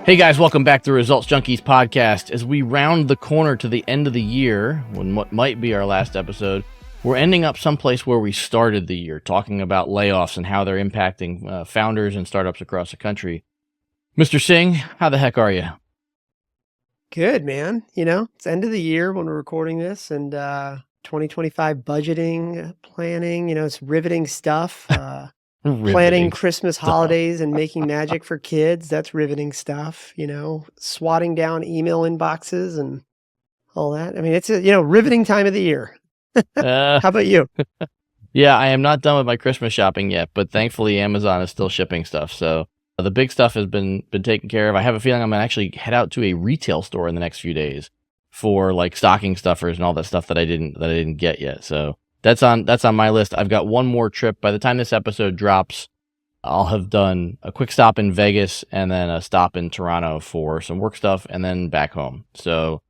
Hey guys, welcome back to the Results Junkies podcast. As we round the corner to the end of the year, when what might be our last episode, we're ending up someplace where we started the year, talking about layoffs and how they're impacting founders and startups across the country. Mr. Singh, how the heck are you? Good, man. It's end of the year when we're recording this, and 2025 budgeting, planning, it's riveting stuff. Planning Riveting Christmas stuff. holidays and making magic for kids, that's riveting stuff, swatting down email inboxes and all that. I mean, it's a, riveting time of the year. How about you? Yeah, I am not done with my Christmas shopping yet, but thankfully Amazon is still shipping stuff. So the big stuff has been taken care of. I have a feeling I'm going to actually head out to a retail store in the next few days for like stocking stuffers and all that stuff that I didn't get yet. So that's on my list. I've got one more trip. By the time this episode drops, I'll have done a quick stop in Vegas and then a stop in Toronto for some work stuff and then back home. So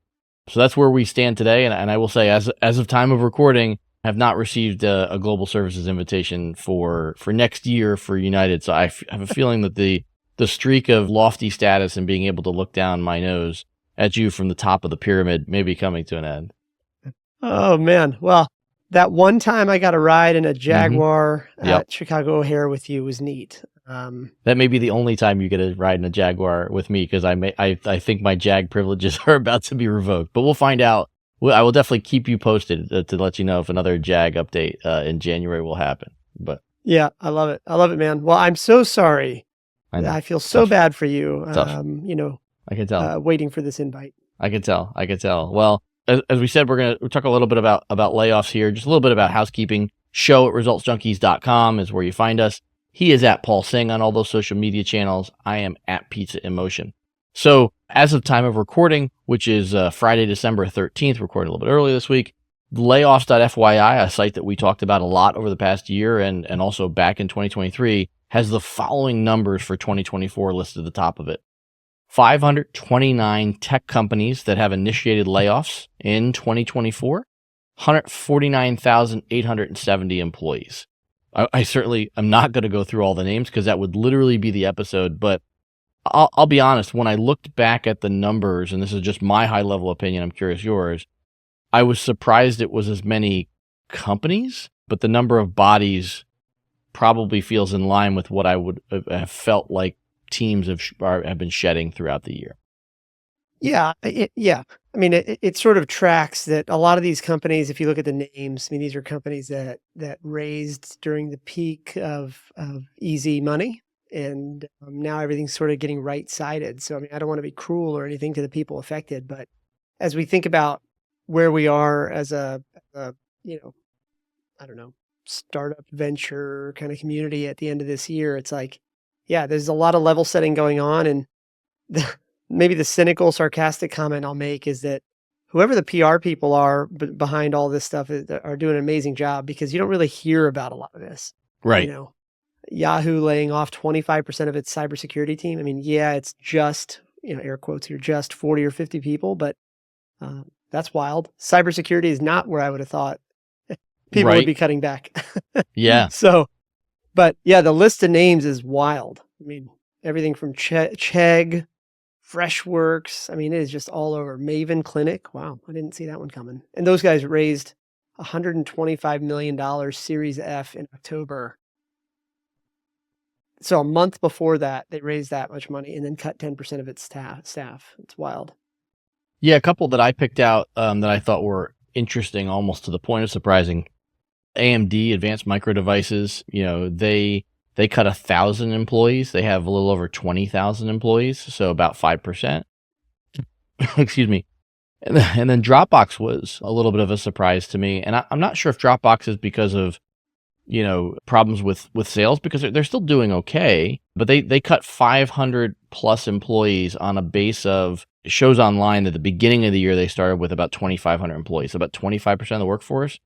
that's where we stand today. And I will say, as of time of recording, I have not received a global services invitation for next year for United. So I have a feeling that the streak of lofty status and being able to look down my nose at you from the top of the pyramid may be coming to an end. Oh, man. Well, that one time I got a ride in a Jaguar Yep. at Chicago O'Hare with you was neat. That may be the only time you get a ride in a Jaguar with me, because I think my Jag privileges are about to be revoked. But we'll find out. I will definitely keep you posted to let you know if another Jag update in January will happen. But yeah, I love it. I love it, man. Well, I'm so sorry. I feel so bad for you. I can tell. Waiting for this invite. I can tell. Well, as we said, we'll talk a little bit about layoffs here. Just a little bit about housekeeping. Show at resultsjunkies.com is where you find us. He is at Paul Singh on all those social media channels. I am at Pizza in Motion. So as of time of recording, which is Friday, December 13th, recorded a little bit early this week, layoffs.fyi, a site that we talked about a lot over the past year and also back in 2023, has the following numbers for 2024 listed at the top of it. 529 tech companies that have initiated layoffs in 2024, 149,870 employees. I certainly am not going to go through all the names because that would literally be the episode, but I'll be honest, when I looked back at the numbers, and this is just my high-level opinion, I'm curious yours, I was surprised it was as many companies, but the number of bodies probably feels in line with what I would have felt like teams have been shedding throughout the year. Yeah. I mean, it sort of tracks that a lot of these companies, if you look at the names, I mean, these are companies that raised during the peak of easy money. And now everything's sort of getting right-sided. So, I mean, I don't want to be cruel or anything to the people affected, but as we think about where we are as a I don't know, startup venture kind of community at the end of this year, it's like, yeah, there's a lot of level setting going on. And maybe the cynical, sarcastic comment I'll make is that whoever the PR people are behind all this stuff are doing an amazing job, because you don't really hear about a lot of this. Right. Yahoo laying off 25% of its cybersecurity team. I mean, yeah, it's just, air quotes here, just 40 or 50 people, but that's wild. Cybersecurity is not where I would have thought people would be cutting back. Yeah. So, but yeah, the list of names is wild. I mean, everything from Chegg, Freshworks. I mean, it is just all over. Maven Clinic. Wow, I didn't see that one coming. And those guys raised $125 million Series F in October. So a month before that, they raised that much money and then cut 10% of its staff. It's wild. Yeah, a couple that I picked out that I thought were interesting, almost to the point of surprising. AMD, Advanced Micro Devices, they cut 1,000 employees. They have a little over 20,000 employees, so about 5%. Excuse me. And then Dropbox was a little bit of a surprise to me. And I'm not sure if Dropbox is because of, problems with sales, because they're still doing okay, but they cut 500 plus employees on a base of, it shows online that at the beginning of the year, they started with about 2,500 employees, so about 25% of the workforce.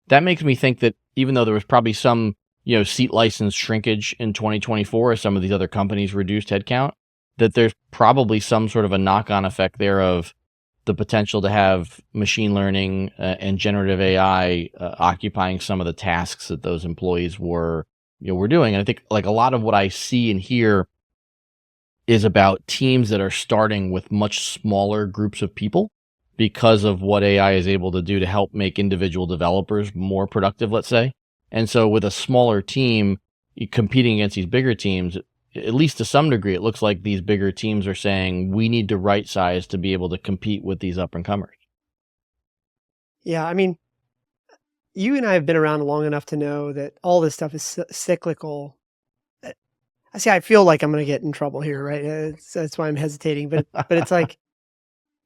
That makes me think that even though there was probably some, seat license shrinkage in 2024 as some of these other companies reduced headcount, that there's probably some sort of a knock-on effect there of the potential to have machine learning and generative AI occupying some of the tasks that those employees were doing. And I think like a lot of what I see and hear is about teams that are starting with much smaller groups of people because of what AI is able to do to help make individual developers more productive, let's say. And so with a smaller team competing against these bigger teams, at least to some degree, it looks like these bigger teams are saying we need to right size to be able to compete with these up and comers. Yeah, I mean, you and I have been around long enough to know that all this stuff is cyclical. I see. I feel like I'm going to get in trouble here, right? That's why I'm hesitating. But it's like,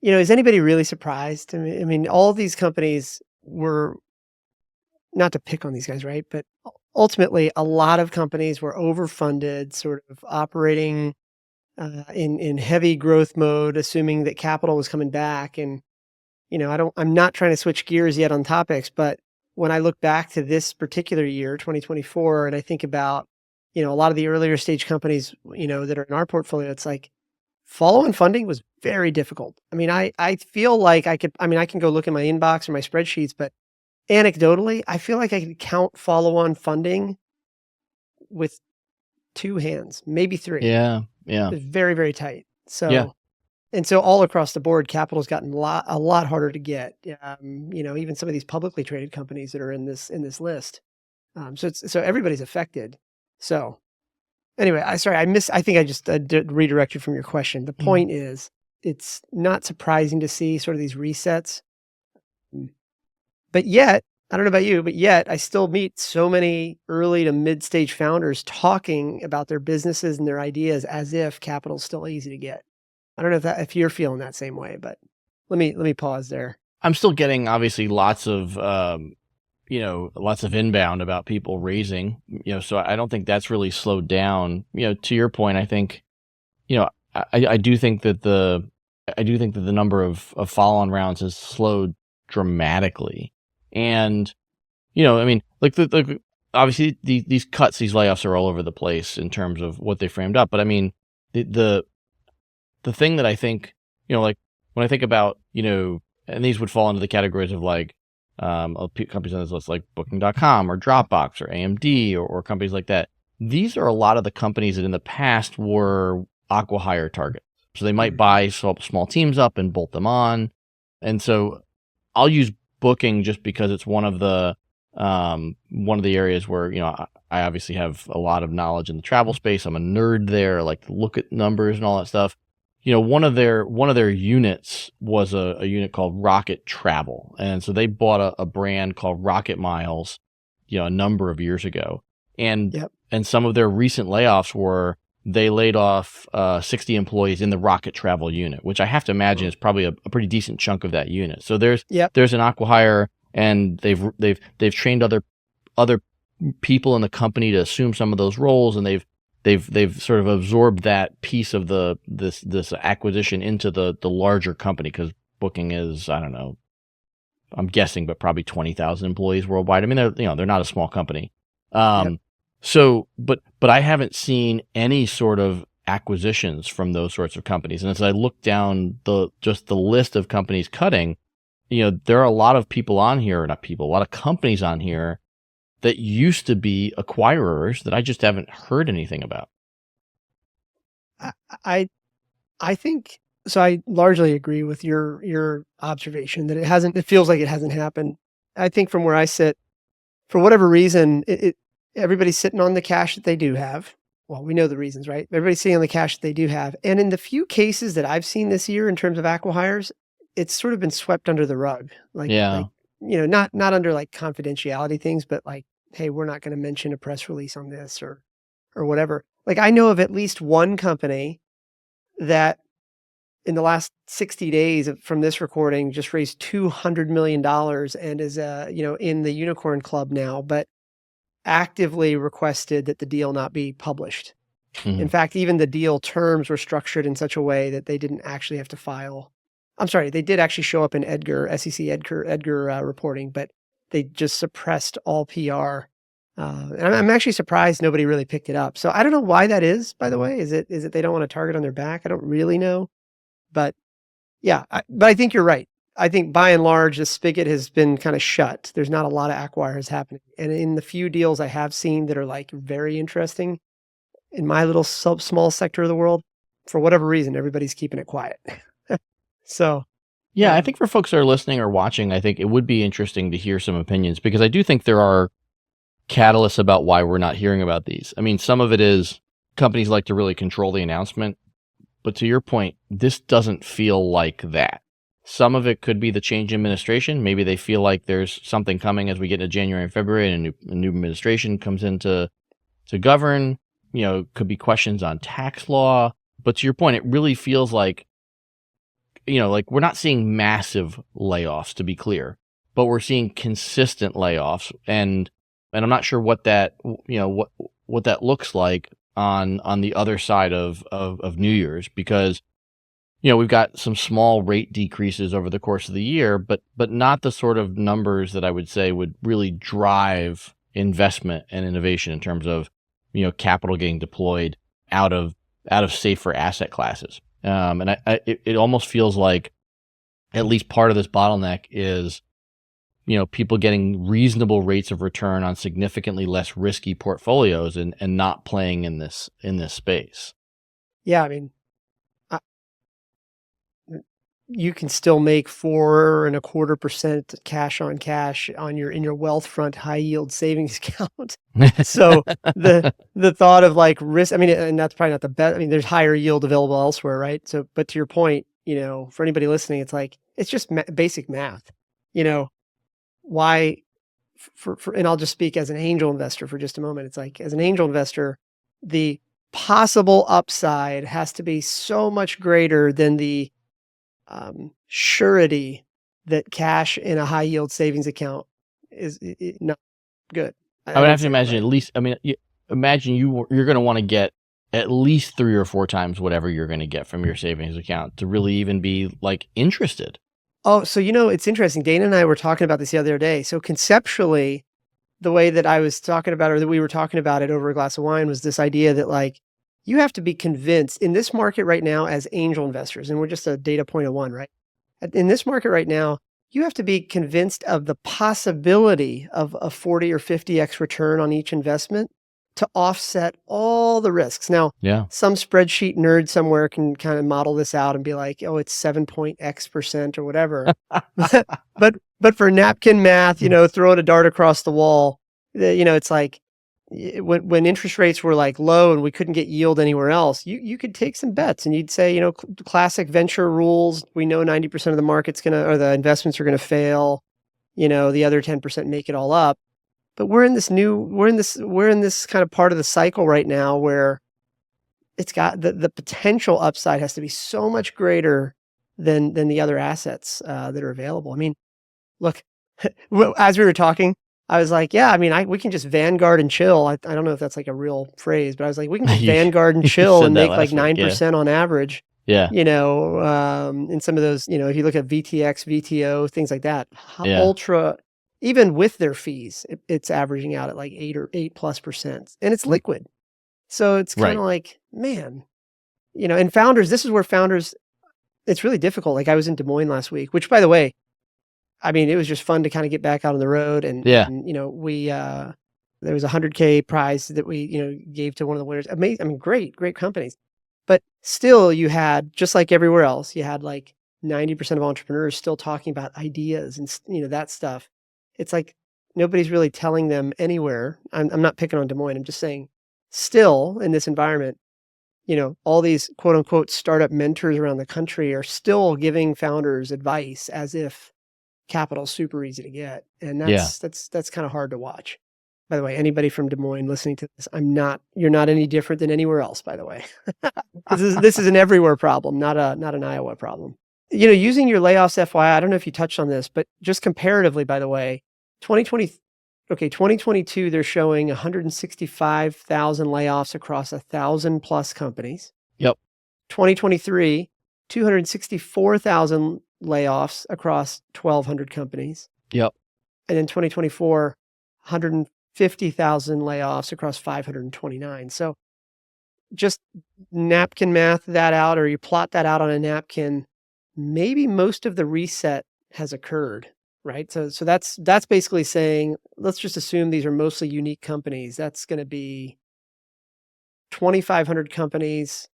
is anybody really surprised? I mean, all these companies were, not to pick on these guys, right? But ultimately, a lot of companies were overfunded, sort of operating in heavy growth mode, assuming that capital was coming back. And I'm not trying to switch gears yet on topics, but when I look back to this particular year, 2024, and I think about, a lot of the earlier stage companies, that are in our portfolio, it's like follow-on funding was very difficult. I mean, I feel like I can go look in my inbox or my spreadsheets, but anecdotally, I feel like I could count follow-on funding with 2 hands, maybe 3. Yeah. Yeah. It's very, very tight. Yeah. So all across the board, capital's gotten a lot harder to get. Even some of these publicly traded companies that are in this list. So everybody's affected. So anyway, I think I just redirected from your question. The point is, it's not surprising to see sort of these resets. But yet, I don't know about you, but yet I still meet so many early to mid-stage founders talking about their businesses and their ideas as if capital's still easy to get. I don't know if you're feeling that same way, but let me pause there. I'm still getting obviously lots of inbound about people raising, so I don't think that's really slowed down. To your point, I think, I do think that the number of follow-on rounds has slowed dramatically. And, I mean, obviously these cuts, these layoffs are all over the place in terms of what they framed up. But I mean, the thing that I think, like when I think about, and these would fall into the categories of like, companies on this list like Booking.com or Dropbox or AMD or companies like that. These are a lot of the companies that in the past were acqui-hire targets. So they might buy small teams up and bolt them on. And so I'll use Booking just because it's one of the areas where, I obviously have a lot of knowledge in the travel space. I'm a nerd there. I like to look at numbers and all that stuff. One of their units was a unit called Rocket Travel. And so they bought a brand called Rocket Miles, a number of years ago. And some of their recent layoffs were they laid off 60 employees in the Rocket Travel unit, which I have to imagine is probably a pretty decent chunk of that unit. So there's an acqui-hire, and they've trained other people in the company to assume some of those roles, and they've sort of absorbed that piece of this acquisition into the larger company, because Booking is, I don't know, I'm guessing, but probably 20,000 employees worldwide. I mean, they're not a small company. So, but I haven't seen any sort of acquisitions from those sorts of companies. And as I look down the list of companies cutting, there are a lot of people on here, a lot of companies on here that used to be acquirers that I just haven't heard anything about. I think so. I largely agree with your observation that it feels like it hasn't happened. I think from where I sit, for whatever reason, everybody's sitting on the cash that they do have. Well, we know the reasons, right? Everybody's sitting on the cash that they do have. And in the few cases that I've seen this year in terms of acqui-hires, it's sort of been swept under the rug. Not under like confidentiality things, but like, hey, we're not going to mention a press release on this or whatever. Like, I know of at least one company that in the last 60 days from this recording just raised $200 million and is in the unicorn club now, but actively requested that the deal not be published. Mm-hmm. In fact, even the deal terms were structured in such a way that they didn't actually have to file. I'm sorry, they did actually show up in SEC Edgar reporting, but they just suppressed all PR. And I'm actually surprised nobody really picked it up. So I don't know why that is, by the way. Is it they don't want a target on their back? I don't really know. But yeah, but I think you're right. I think by and large, the spigot has been kind of shut. There's not a lot of acquires happening. And in the few deals I have seen that are like very interesting in my little small sector of the world, for whatever reason, everybody's keeping it quiet. So, Yeah, I think for folks that are listening or watching, I think it would be interesting to hear some opinions, because I do think there are catalysts about why we're not hearing about these. I mean, some of it is companies like to really control the announcement, but to your point, this doesn't feel like that. Some of it could be the change in administration. Maybe they feel like there's something coming as we get into January and February, and a new administration comes in to govern. Could be questions on tax law. But to your point, it really feels like, like we're not seeing massive layoffs, to be clear, but we're seeing consistent layoffs, and I'm not sure what that what that looks like on the other side of New Year's, because we've got some small rate decreases over the course of the year, but not the sort of numbers that I would say would really drive investment and innovation in terms of capital getting deployed out of safer asset classes. And it almost feels like at least part of this bottleneck is people getting reasonable rates of return on significantly less risky portfolios and not playing in this space. Yeah, I mean, you can still make 4.25% cash on cash in your Wealthfront high yield savings account. So the thought of like risk, I mean, and that's probably not the best. I mean, there's higher yield available elsewhere, right? So, but to your point, for anybody listening, it's like it's just basic math. Why? And I'll just speak as an angel investor for just a moment. It's like, as an angel investor, the possible upside has to be so much greater than the surety that cash in a high yield savings account is not good. I would have to imagine, at least, I mean, imagine you're going to want to get at least 3 or 4 times whatever you're going to get from your savings account to really even be like interested. Oh, so it's interesting. Dana and I were talking about this the other day. So conceptually, the way that I was talking about, or that we were talking about it over a glass of wine, was this idea that like you have to be convinced in this market right now as angel investors, and we're just a data point of one, right? In this market right now, you have to be convinced of the possibility of a 40 or 50x return on each investment to offset all the risks. Now, some spreadsheet nerd somewhere can kind of model this out and be like, oh, it's 7.x% or whatever. but for napkin math, throwing a dart across the wall, it's like when interest rates were like low and we couldn't get yield anywhere else, you could take some bets and you'd say, classic venture rules. We know 90% of the market's or the investments are going to fail. The other 10% make it all up. But we're in this kind of part of the cycle right now where it's got the potential upside has to be so much greater than the other assets that are available. I mean, look, as we were talking, I was like, yeah, I mean, we can just Vanguard and chill. I don't know if that's like a real phrase, but I was like, we can just Vanguard and chill and make like 9% on average. Yeah. In some of those, if you look at VTX, VTO, things like that, ultra. Even with their fees, it's averaging out at like 8+%, and it's liquid. So it's kind of like, man, and founders, this is where founders, it's really difficult. Like I was in Des Moines last week, which by the way, I mean, it was just fun to kind of get back out on the road. And we, there was a $100K prize that we, gave to one of the winners. Amazing. I mean, great companies, but still you had, just like everywhere else, you had like 90% of entrepreneurs still talking about ideas and, that stuff. It's like nobody's really telling them anywhere. I'm not picking on Des Moines. I'm just saying, still in this environment, all these quote unquote startup mentors around the country are still giving founders advice as if capital's super easy to get, and that's kind of hard to watch. By the way, anybody from Des Moines listening to this, you're not any different than anywhere else. By the way, this is an everywhere problem, not an Iowa problem. Using your layoffs FYI, I don't know if you touched on this, but just comparatively, by the way, 2022, they're showing 165,000 layoffs across 1,000+ companies. Yep. 2023, 264,000 layoffs across 1,200 companies. Yep. And then 2024, 150,000 layoffs across 529. So just napkin math that out, or you plot that out on a napkin, maybe most of the reset has occurred, right? So that's basically saying, let's just assume these are mostly unique companies. That's going to be 2,500 companies,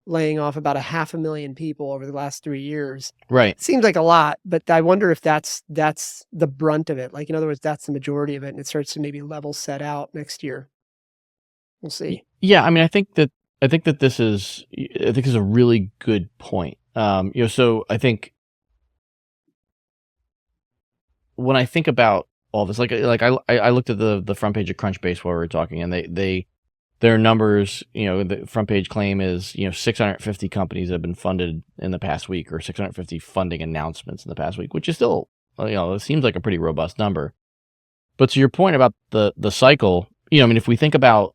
laying off about 500,000 people over the last 3 years. Right. Seems like a lot, but I wonder if that's the brunt of it. Like, in other words, that's the majority of it, and it starts to maybe level set out next year. We'll see. Yeah, I mean, I think that this is a really good point. So I think when I think about all this, I looked at the front page of Crunchbase while we were talking, and their numbers, the front page claim is 650 companies have been funded in the past week, or 650 funding announcements in the past week, which is still, it seems like a pretty robust number. But to your point about the cycle, I mean, if we think about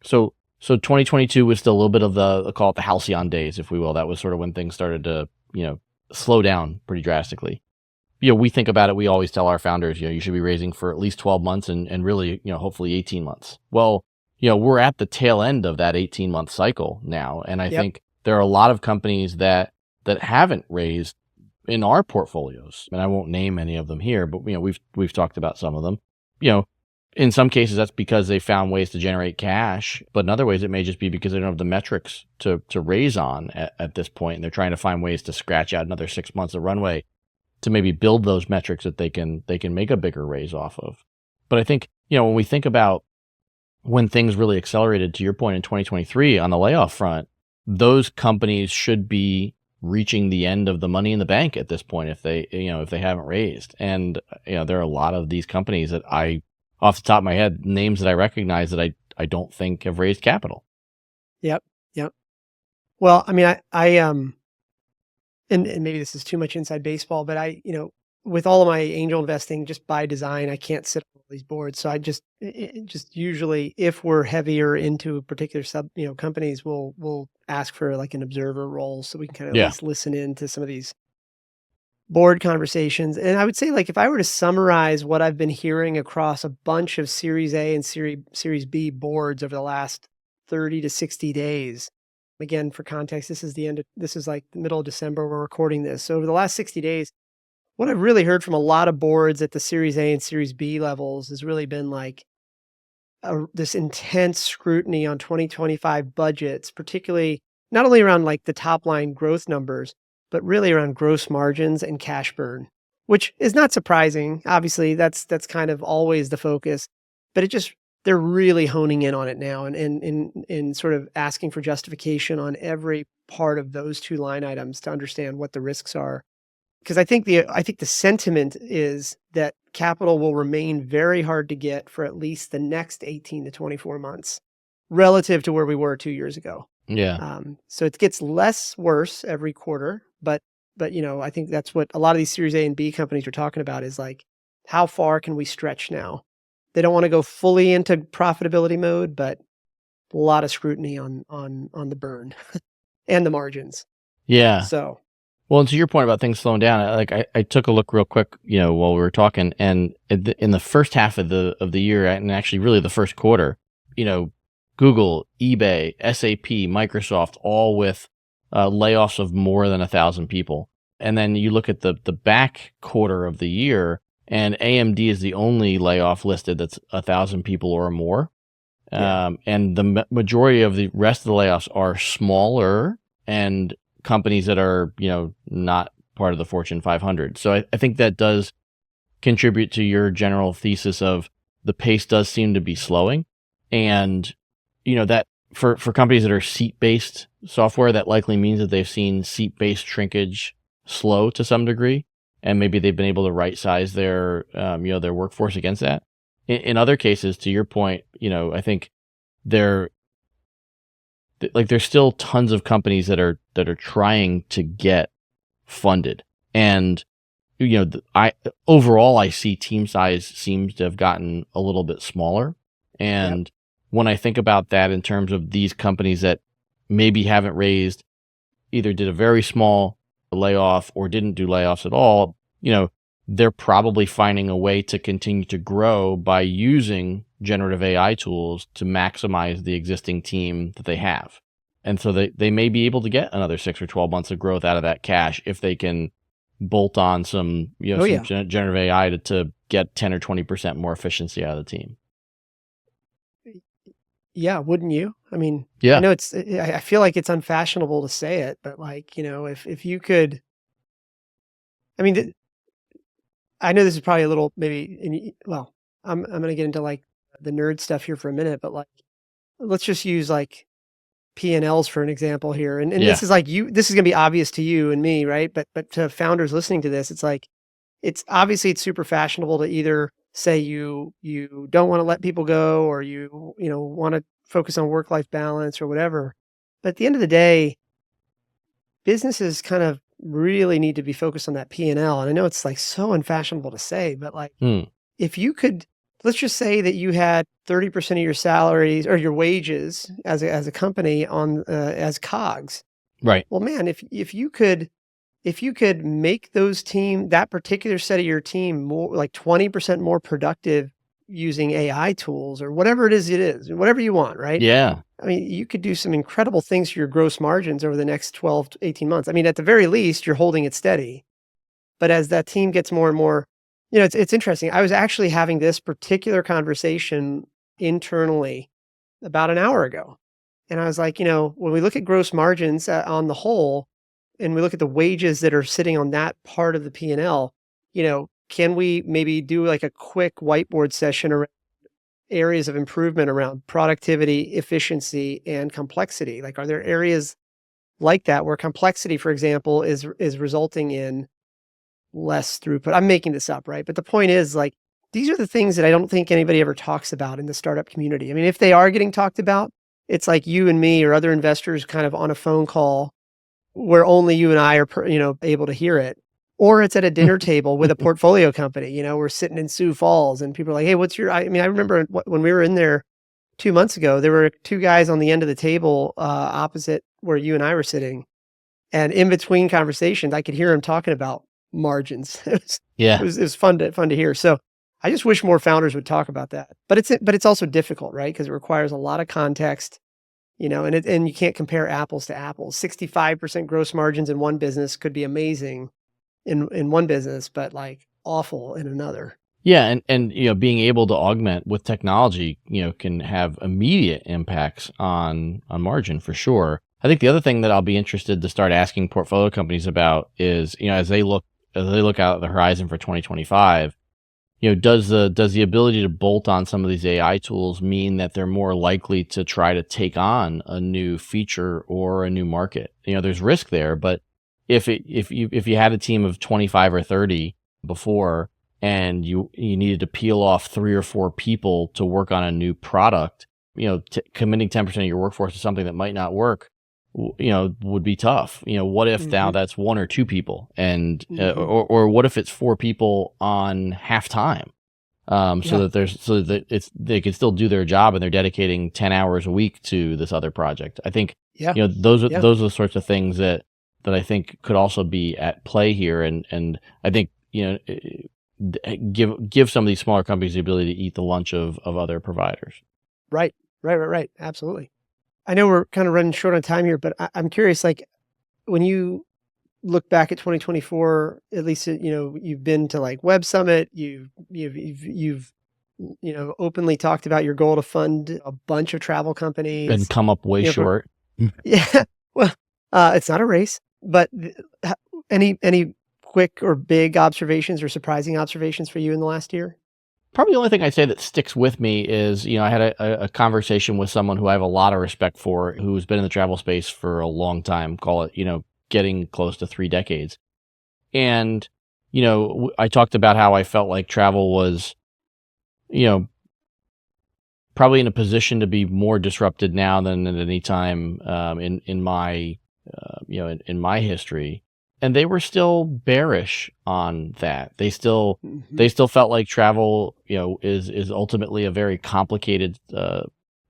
so 2022 was still a little bit of the, call it the halcyon days, if we will. That was sort of when things started to slow down pretty drastically. We think about it. We always tell our founders, you should be raising for at least 12 months and really, hopefully 18 months. Well, we're at the tail end of that 18-month cycle now. And I think there are a lot of companies that haven't raised in our portfolios. And I won't name any of them here, but, we've talked about some of them. In some cases, that's because they found ways to generate cash. But in other ways, it may just be because they don't have the metrics to raise on at this point. And they're trying to find ways to scratch out another 6 months of runway to maybe build those metrics that they can make a bigger raise off of. But I think, when we think about when things really accelerated, to your point, in 2023 on the layoff front, those companies should be reaching the end of the money in the bank at this point if they haven't raised. And, there are a lot of these companies that off the top of my head, names that I recognize that I don't think have raised capital. Yep. Well, I mean, I and maybe this is too much inside baseball, but with all of my angel investing, just by design, I can't sit on all these boards. So I just usually, if we're heavier into particular companies, we'll ask for like an observer role so we can kind of at least listen in to some of these board conversations. And I would say, like, if I were to summarize what I've been hearing across a bunch of Series A and Series B boards over the last 30 to 60 days, again, for context, this is like the middle of December, we're recording this. So over the last 60 days, what I've really heard from a lot of boards at the Series A and Series B levels has really been like this intense scrutiny on 2025 budgets, particularly not only around like the top line growth numbers, but really around gross margins and cash burn, which is not surprising. Obviously, that's kind of always the focus, but they're really honing in on it now and sort of asking for justification on every part of those two line items to understand what the risks are. Because I think the sentiment is that capital will remain very hard to get for at least the next 18 to 24 months relative to where we were 2 years ago. Yeah. So it gets worse every quarter, but I think that's what a lot of these Series A and B companies are talking about is like, how far can we stretch now? They don't want to go fully into profitability mode, but a lot of scrutiny on the burn and the margins. Yeah. So, well, and to your point about things slowing down, I took a look real quick, while we were talking, and in the first half of the year, and actually really the first quarter, Google, eBay, SAP, Microsoft, all with layoffs of more than 1,000 people. And then you look at the back quarter of the year, and AMD is the only layoff listed that's 1,000 people or more. Yeah. And the majority of the rest of the layoffs are smaller and companies that are, not part of the Fortune 500. So I think that does contribute to your general thesis of the pace does seem to be slowing. And, that for companies that are seat-based software, that likely means that they've seen seat-based shrinkage slow to some degree. And maybe they've been able to right-size their workforce against that. In other cases, to your point, I think there's still tons of companies that are trying to get funded, and overall I see team size seems to have gotten a little bit smaller. And when I think about that in terms of these companies that maybe haven't raised, either did a very small layoff or didn't do layoffs at all, they're probably finding a way to continue to grow by using generative AI tools to maximize the existing team that they have. And so they may be able to get another 6 or 12 months of growth out of that cash if they can bolt on some, generative AI to get 10 or 20% more efficiency out of the team. Yeah, wouldn't you? I mean, I Yeah, know I feel like it's unfashionable to say it, but like, if you could, I mean, I know this is probably a little maybe, well, I'm going to get into like the nerd stuff here for a minute, but like, let's just use like P&Ls for an example here. And yeah, this is like this is going to be obvious to you and me, right? But to founders listening to this, it's like, it's obviously it's super fashionable to either say you don't want to let people go, or you want to focus on work-life balance or whatever. But at the end of the day, businesses kind of really need to be focused on that P&L. And I know it's like so unfashionable to say, but like, mm, if you could, let's just say that you had 30% of your salaries or your wages as a company on as COGS. right. Well, man, if you could make that particular set of your team more like 20% more productive using AI tools or whatever it is, whatever you want, right? Yeah, I mean, you could do some incredible things for your gross margins over the next 12 to 18 months. I mean, at the very least, you're holding it steady. But as that team gets more and more, it's interesting. I was actually having this particular conversation internally about an hour ago. And I was like, when we look at gross margins on the whole, and we look at the wages that are sitting on that part of the P&L, can we maybe do like a quick whiteboard session around areas of improvement around productivity, efficiency, and complexity? Like, are there areas like that where complexity, for example, is resulting in less throughput? I'm making this up, right? But the point is, like, these are the things that I don't think anybody ever talks about in the startup community. I mean, if they are getting talked about, it's like you and me or other investors kind of on a phone call where only you and I are, able to hear it. Or it's at a dinner table with a portfolio company. We're sitting in Sioux Falls and people are like, "Hey, I mean, I remember when we were in there 2 months ago, there were two guys on the end of the table opposite where you and I were sitting. And in between conversations, I could hear him talking about margins. It yeah, was, it was fun to hear. So I just wish more founders would talk about that. But it's also difficult, right? Because it requires a lot of context, and you can't compare apples to apples. 65% gross margins in one business could be amazing in one business, but like awful in another. yeah, and being able to augment with technology, can have immediate impacts on margin for sure. I think the other thing that I'll be interested to start asking portfolio companies about is, as they look out at the horizon for 2025, does the ability to bolt on some of these AI tools mean that they're more likely to try to take on a new feature or a new market? There's risk there, but if you had a team of 25 or 30 before, and you needed to peel off 3 or 4 people to work on a new product, committing 10% of your workforce to something that might not work, would be tough. What if now Hmm. that's 1 or 2 people, and Hmm. or what if it's 4 people on half time, Yeah. so that they can still do their job and they're dedicating 10 hours a week to this other project. I think Yeah. those are Yeah. the sorts of things that I think could also be at play here, and I think give some of these smaller companies the ability to eat the lunch of other providers. Right. Right. Absolutely. I know we're kind of running short on time here, but I'm curious, like, when you look back at 2024, at least, you've been to like Web Summit, you've openly talked about your goal to fund a bunch of travel And companies. come up way You know, for, short. yeah, well, it's not a race, but h- any quick or big observations or surprising observations for you in the last year? Probably the only thing I'd say that sticks with me is, I had a conversation with someone who I have a lot of respect for, who's been in the travel space for a long time, call it, getting close to 3 decades. And, I talked about how I felt like travel was, you know, probably in a position to be more disrupted now than at any time in my in my history, and they were still bearish on that. Hmm. They still felt like travel is ultimately a very complicated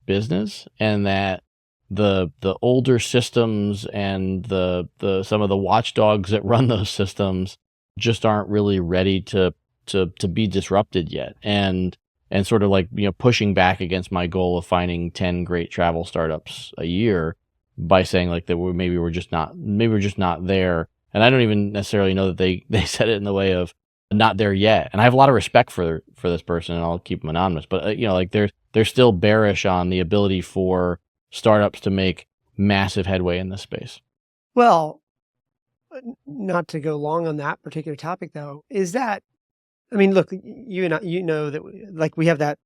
business, and that the older systems and the some of the watchdogs that run those systems just aren't really ready to be disrupted yet, and sort of like pushing back against my goal of finding 10 great travel startups a year by saying like that maybe we're just not there. And I don't even necessarily know that they they said it in the way of not there yet. And I have a lot of respect for this person, and I'll keep them anonymous. But like they're still bearish on the ability for startups to make massive headway in this space. Well, not to go long on that particular topic, though, is that, I mean, look, you and I, that like we have that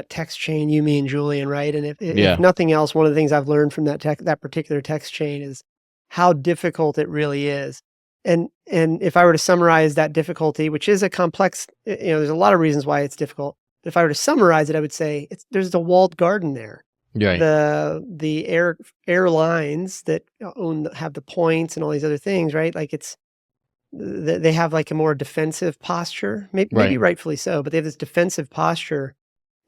text chain, you, me, and Julian, right? And if nothing else, one of the things I've learned from that particular text chain is how difficult it really is. And if I were to summarize that difficulty, which is a complex, there's a lot of reasons why it's difficult. But if I were to summarize it, I would say there's the walled garden there. Right. The airlines that have the points and all these other things, right? Like they have like a more defensive posture, maybe rightfully so, but they have this defensive posture.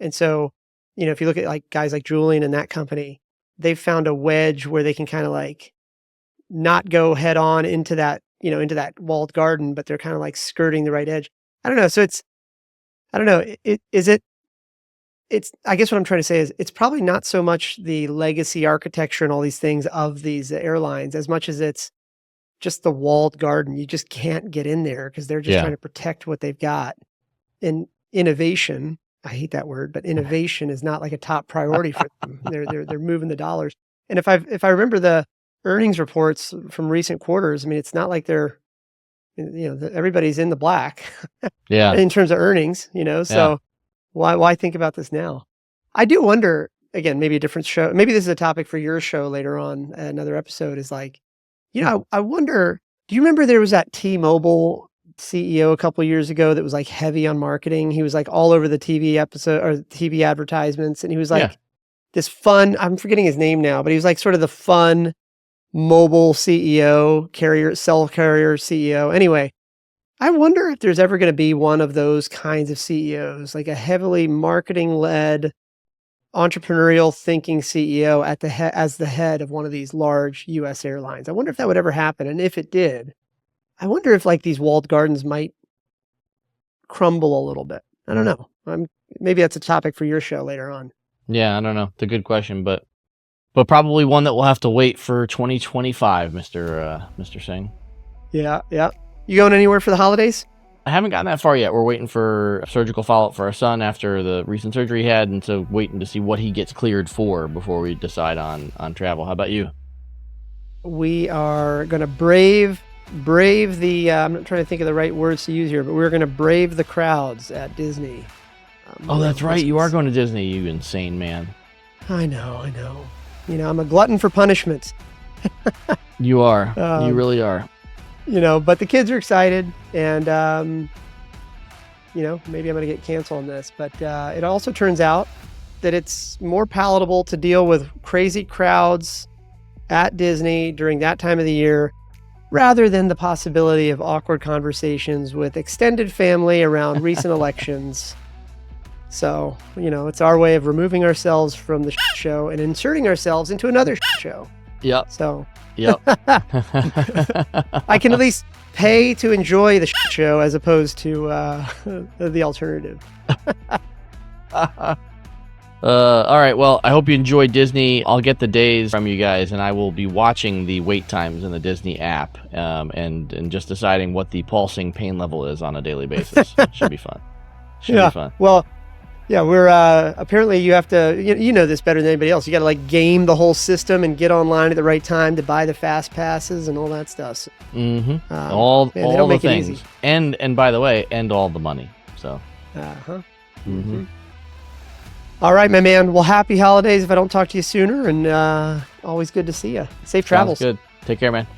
And so, if you look at like guys like Julian and that company, they've found a wedge where they can kind of like not go head on into that walled garden, but they're kind of like skirting the right edge. I don't know. So I don't know. I guess what I'm trying to say is it's probably not so much the legacy architecture and all these things of these airlines as much as it's just the walled garden. You just can't get in there because they're just trying to protect what they've got. And innovation, I hate that word, but innovation is not like a top priority for them. They're moving the dollars. And if I remember the earnings reports from recent quarters, I mean, it's not like they're, everybody's in the black in terms of earnings, so why think about this now? I do wonder, again, maybe a different show, maybe this is a topic for your show later on, another episode is like, I wonder, do you remember there was that T-Mobile CEO a couple of years ago that was like heavy on marketing? He was like all over the TV episode or TV advertisements. And he was like this fun, I'm forgetting his name now, but he was like sort of the fun mobile CEO, cell carrier CEO. Anyway, I wonder if there's ever going to be one of those kinds of CEOs, like a heavily marketing-led, entrepreneurial thinking CEO as the head of one of these large U.S. airlines. I wonder if that would ever happen. And if it did, I wonder if like these walled gardens might crumble a little bit. I don't know. Maybe that's a topic for your show later on. Yeah, I don't know. It's a good question, but probably one that we'll have to wait for 2025, Mr. Singh. Yeah. You going anywhere for the holidays? I haven't gotten that far yet. We're waiting for surgical follow-up for our son after the recent surgery he had, and so waiting to see what he gets cleared for before we decide on travel. How about you? We are going to brave the, I'm not trying to think of the right words to use here, but we're going to brave the crowds at Disney. Oh, that's right. You are going to Disney, you insane man. I know. I'm a glutton for punishment. You are. You really are. But the kids are excited, and, maybe I'm going to get canceled on this, but it also turns out that it's more palatable to deal with crazy crowds at Disney during that time of the year rather than the possibility of awkward conversations with extended family around recent elections. So, it's our way of removing ourselves from the show and inserting ourselves into another show. Yep. So, yep. I can at least pay to enjoy the show as opposed to the alternative. All right. Well, I hope you enjoy Disney. I'll get the days from you guys, and I will be watching the wait times in the Disney app, and just deciding what the pulsing pain level is on a daily basis. Should be fun. Should be fun. Well, yeah, we're apparently you have to, you know this better than anybody else. You got to like game the whole system and get online at the right time to buy the fast passes and all that stuff. So, all the things, and by the way, and all the money. So. All right, my man. Well, happy holidays if I don't talk to you sooner, and always good to see you. Safe travels. Sounds good. Take care, man.